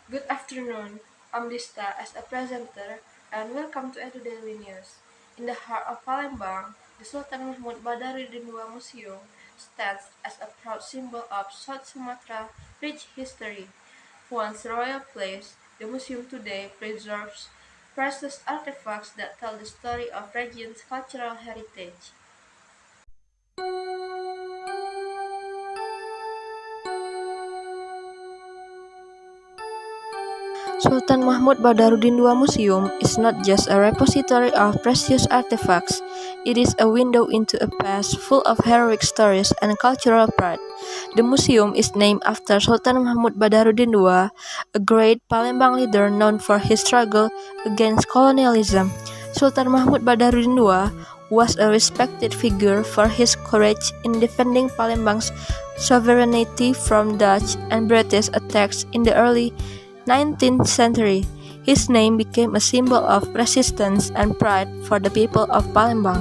Good afternoon. I'm Dista as a presenter, and welcome to Edu Daily News. In the heart of Palembang, the Sultan Mahmud Badaruddin II Museum stands as a proud symbol of South Sumatra rich history. Once a royal place, the museum today preserves priceless artifacts that tell the story of region's cultural heritage. Sultan Mahmud Badaruddin II Museum is not just a repository of precious artifacts, it is a window into a past full of heroic stories and cultural pride. The museum is named after Sultan Mahmud Badaruddin II, a great Palembang leader known for his struggle against colonialism. Sultan Mahmud Badaruddin II was a respected figure for his courage in defending Palembang's sovereignty from Dutch and British attacks in the early 19th century. His name became a symbol of resistance and pride for the people of Palembang.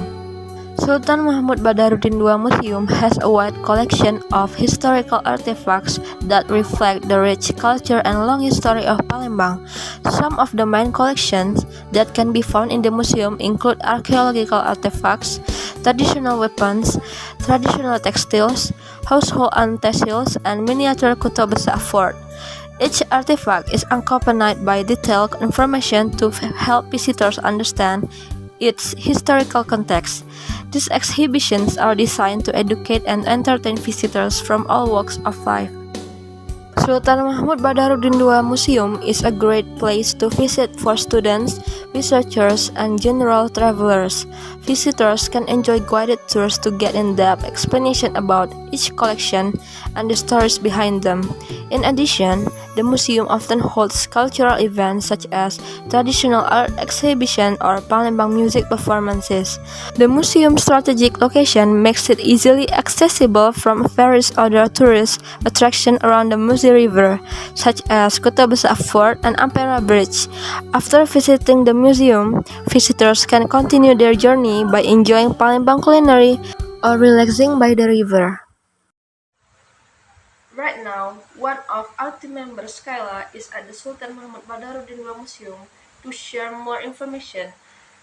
Sultan Mahmud Badaruddin II Museum has a wide collection of historical artifacts that reflect the rich culture and long history of Palembang. Some of the main collections that can be found in the museum include archaeological artifacts, traditional weapons, traditional textiles, household utensils, and miniature Kota Besar Fort. Each artifact is accompanied by detailed information to help visitors understand its historical context. These exhibitions are designed to educate and entertain visitors from all walks of life. Sultan Mahmud Badaruddin II Museum is a great place to visit for students, researchers, and general travelers. Visitors can enjoy guided tours to get in-depth explanation about each collection and the stories behind them. In addition, the museum often holds cultural events such as traditional art exhibition or Palembang music performances. The museum's strategic location makes it easily accessible from various other tourist attractions around the Musi River, such as Kota Besar Fort and Ampera Bridge. After visiting the museum, visitors can continue their journey by enjoying Palembang culinary or relaxing by the river. Right now, one of our team members, Skyla, is at the Sultan Mahmud Badaruddin II Museum to share more information.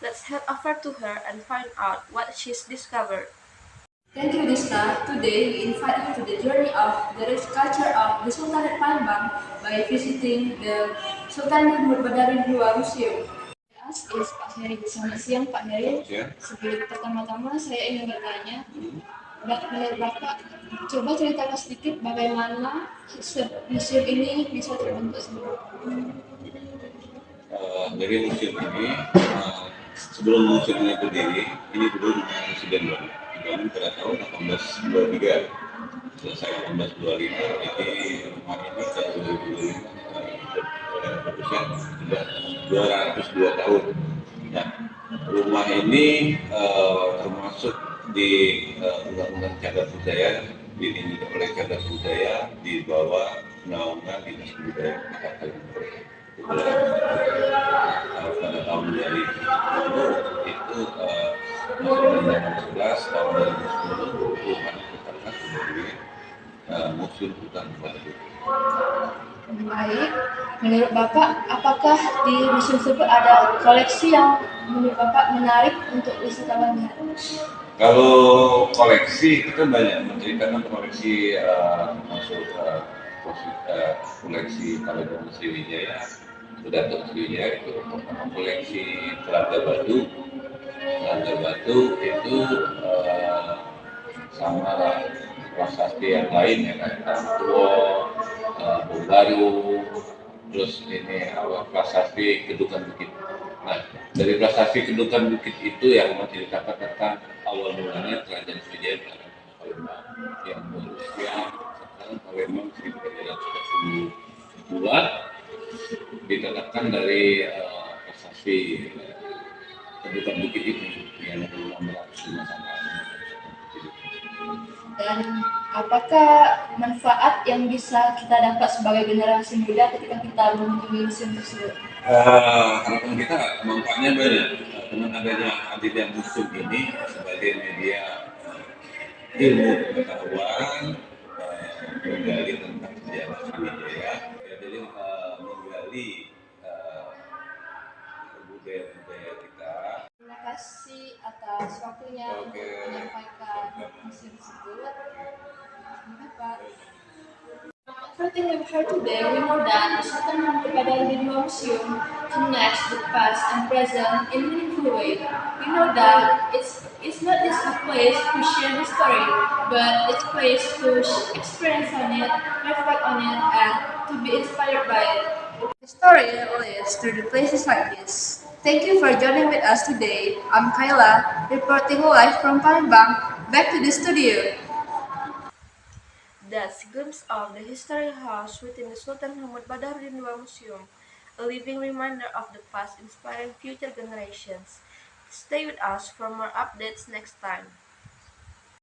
Let's head over to her and find out what she's discovered. Thank you, Dista. Today, we invite you to the journey of the rich culture of the Sultanate Palembang by visiting the Sultan Mahmud Badaruddin II Museum. As is Pak Heri. Selamat siang, Pak Heri. Sebelum pertama-tama, saya ingin bertanya, menurut Bapak, coba ceritakan sedikit bagaimana museum ini bisa terbentuk sendiri. Dari museum ini, sebelum museum ini berdiri, ini dulu dengan Presiden baru dibangun pada tahun 1823. Selesai 1825, jadi rumah ini tahun 2025 berusia sudah 202 tahun. Nah, rumah ini termasuk di Undang-Undang Cagar Budaya, dilindungi oleh Cagar Budaya di bawah naungan Dinas Kebudayaan Kota Palembang. Pada tahun 2010 itu Undang-Undang 11 tahun 2010 rumah ditetapkan sebagai Museum Hutan Batu. Baik, menurut Bapak, apakah di museum tersebut ada koleksi yang menurut Bapak menarik untuk wisatawan lihat? Kalau koleksi kita banyak menceritakan koleksi termasuk koleksi Palembang Sriwijaya, Sudarto Sriwijaya itu koleksi Telaga Batu. Telaga Batu itu sama prasasti yang lain ya kayak Tangtuo, Baru, terus ini prasasti Kedukan Bukit. Nah, dari prasasti Kedukan Bukit itu yang menceritakan tentang awal mulanya Kerajaan Sriwijaya di Palembang yang berusia sekarang Palembang 1342 ditetapkan dari prasasti Kedukan Bukit itu yang 1605 sampai. Dan apakah manfaat yang bisa kita dapat sebagai generasi muda ketika kita mengunjungi museum tersebut? Harapan kita manfaatnya banyak. Dengan adanya hadirnya museum ini sebagai media ilmu pengetahuan menggali tentang sejarah Sriwijaya. Jadi menggali kembali budaya-budaya kita. Terima kasih atas waktunya untuk menyampaikan museum tersebut. Sampai Pak. Everything we've heard today, we know that the Sultan Mahmud Badarudin Museum connects the past and present in a meaningful way. We know that it's not just a place to share the story, but it's a place to experience on it, reflect on it, and to be inspired by it. The story lives through the places like this. Thank you for joining with us today. I'm Kayla, reporting live from Palembang. Back to the studio. That's a glimpse of the history house within the Sultan Mahmud Badarudin II Museum, a living reminder of the past inspiring future generations. Stay with us for more updates next time.